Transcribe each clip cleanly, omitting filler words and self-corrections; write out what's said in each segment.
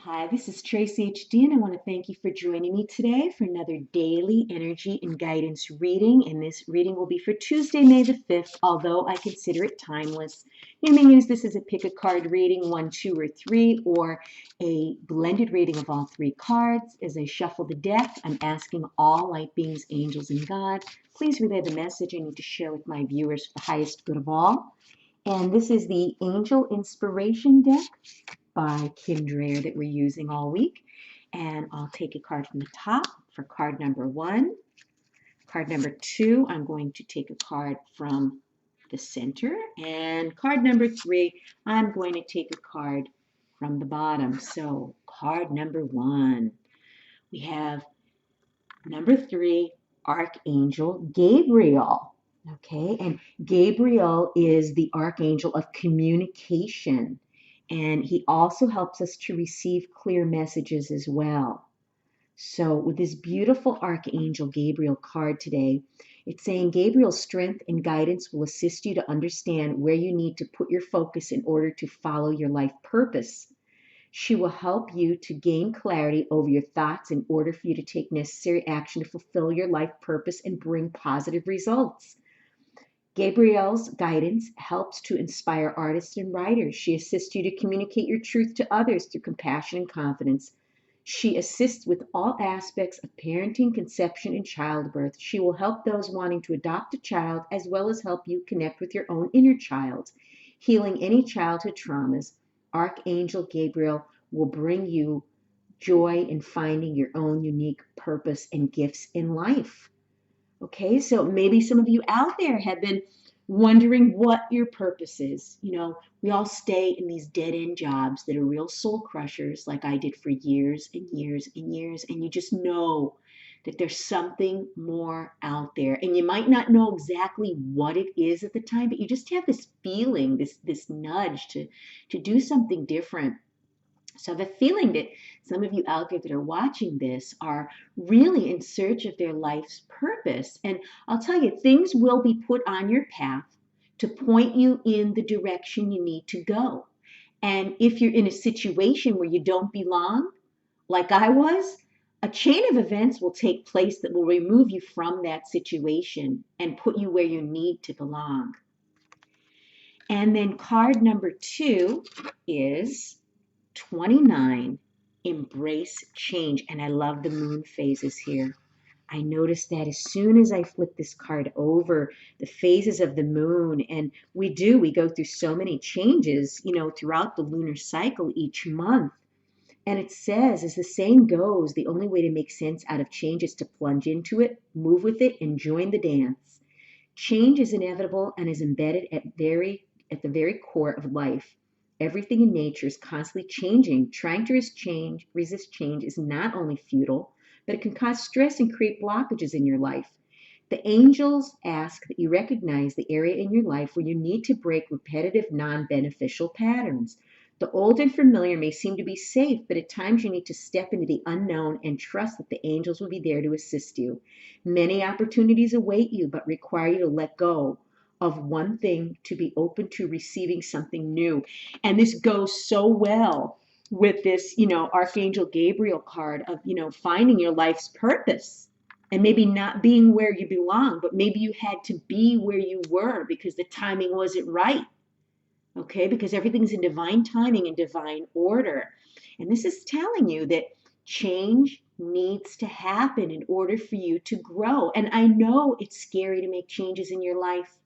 Hi, this is Tracy HD, and I want to thank you for joining me today for another daily energy and guidance reading. And this reading will be for Tuesday, May the 5th, although I consider it timeless. You may use this as a pick a card reading, 1, 2, or 3, or a blended reading of all 3 cards. As I shuffle the deck, I'm asking all light beings, angels, and God, please relay the message I need to share with my viewers for the highest good of all. And this is the Angel Inspiration deck by Kim Dreyer that we're using all week. And I'll take a card from the top for card number 1. Card number 2, I'm going to take a card from the center. And card number 3, I'm going to take a card from the bottom. So card number 1, we have number 3, Archangel Gabriel. Okay, and Gabriel is the archangel of communication, and he also helps us to receive clear messages as well. So, with this beautiful Archangel Gabriel card today, it's saying Gabriel's strength and guidance will assist you to understand where you need to put your focus in order to follow your life purpose. She will help you to gain clarity over your thoughts in order for you to take necessary action to fulfill your life purpose and bring positive results. Gabrielle's guidance helps to inspire artists and writers. She assists you to communicate your truth to others through compassion and confidence. She assists with all aspects of parenting, conception, and childbirth. She will help those wanting to adopt a child as well as help you connect with your own inner child, healing any childhood traumas. Archangel Gabriel will bring you joy in finding your own unique purpose and gifts in life. Okay, so maybe some of you out there have been wondering what your purpose is. We all stay in these dead end jobs that are real soul crushers, like I did for years and years and years, and you just know that there's something more out there. And you might not know exactly what it is at the time, but you just have this feeling, this nudge to do something different. So I have a feeling that some of you out there that are watching this are really in search of their life's purpose. And I'll tell you, things will be put on your path to point you in the direction you need to go. And if you're in a situation where you don't belong, like I was, a chain of events will take place that will remove you from that situation and put you where you need to belong. And then card number 2 is 29, embrace change. And I love the moon phases here. I noticed that as soon as I flip this card over, the phases of the moon, and we go through so many changes, throughout the lunar cycle each month. And it says, as the saying goes, the only way to make sense out of change is to plunge into it, move with it, and join the dance. Change is inevitable and is embedded at the very core of life. Everything in nature is constantly changing. Trying to resist change is not only futile, but it can cause stress and create blockages in your life. The angels ask that you recognize the area in your life where you need to break repetitive, non-beneficial patterns. The old and familiar may seem to be safe, but at times you need to step into the unknown and trust that the angels will be there to assist you. Many opportunities await you, but require you to let go of one thing to be open to receiving something new. And this goes so well with this, Archangel Gabriel card of, finding your life's purpose and maybe not being where you belong, but maybe you had to be where you were because the timing wasn't right. Okay, because everything's in divine timing and divine order. And this is telling you that change needs to happen in order for you to grow. And I know it's scary to make changes in your life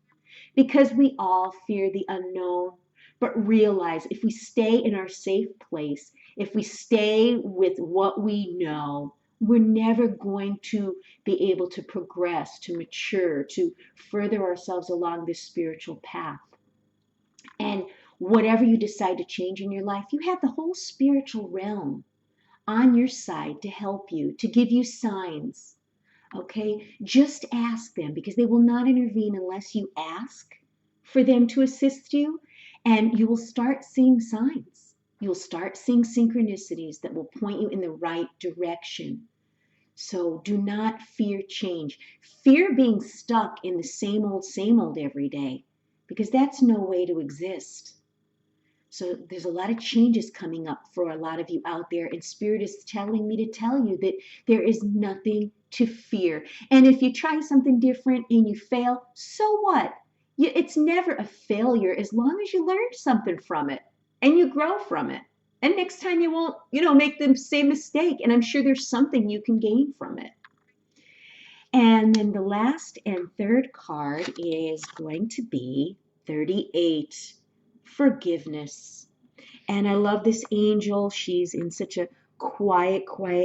because we all fear the unknown. But realize if we stay in our safe place, if we stay with what we know, we're never going to be able to progress, to mature, to further ourselves along this spiritual path. And whatever you decide to change in your life, you have the whole spiritual realm on your side to help you, to give you signs. Okay, just ask them because they will not intervene unless you ask for them to assist you, and you will start seeing signs. You'll start seeing synchronicities that will point you in the right direction. So do not fear change. Fear being stuck in the same old every day because that's no way to exist. So there's a lot of changes coming up for a lot of you out there, and Spirit is telling me to tell you that there is nothing to fear. And if you try something different and you fail, so what? It's never a failure as long as you learn something from it and you grow from it. And next time you won't, make the same mistake. And I'm sure there's something you can gain from it. And then the last and third card is going to be 38, forgiveness. And I love this angel. She's in such a quiet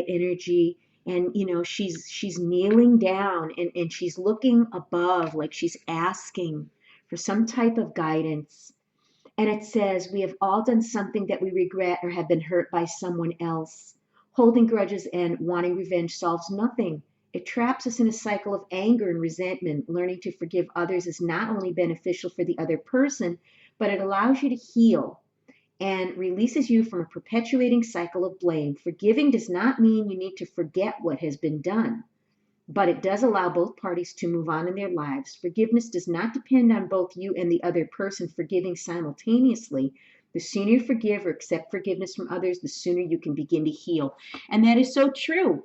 energy. And she's kneeling down and she's looking above, like she's asking for some type of guidance. And it says, we have all done something that we regret or have been hurt by someone else. Holding grudges and wanting revenge solves nothing. It traps us in a cycle of anger and resentment. Learning to forgive others is not only beneficial for the other person, but it allows you to heal and releases you from a perpetuating cycle of blame. Forgiving does not mean you need to forget what has been done, but it does allow both parties to move on in their lives. Forgiveness does not depend on both you and the other person forgiving simultaneously. The sooner you forgive or accept forgiveness from others, the sooner you can begin to heal. And that is so true.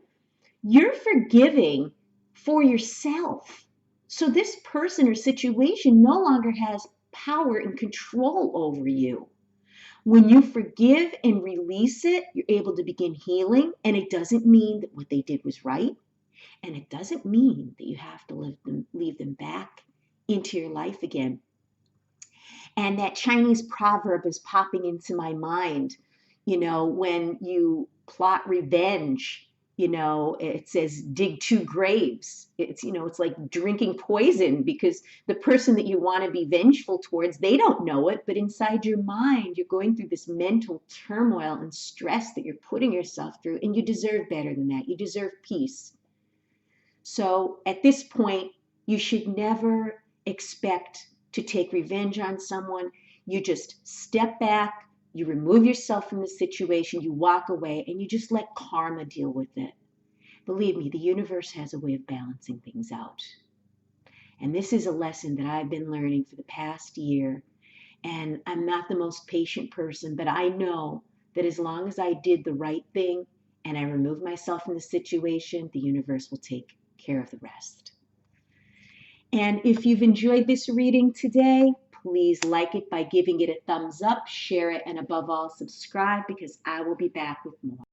You're forgiving for yourself. So this person or situation no longer has power and control over you. When you forgive and release it, you're able to begin healing. And it doesn't mean that what they did was right. And it doesn't mean that you have to leave them back into your life again. And that Chinese proverb is popping into my mind. When you plot revenge, it says dig two graves. It's like drinking poison, because the person that you want to be vengeful towards, they don't know it, but inside your mind, you're going through this mental turmoil and stress that you're putting yourself through, and you deserve better than that. You deserve peace. So at this point, you should never expect to take revenge on someone. You just step back, you remove yourself from the situation, you walk away, and you just let karma deal with it. Believe me, the universe has a way of balancing things out. And this is a lesson that I've been learning for the past year. And I'm not the most patient person, but I know that as long as I did the right thing and I remove myself from the situation, the universe will take care of the rest. And if you've enjoyed this reading today, please like it by giving it a thumbs up, share it, and above all, subscribe, because I will be back with more.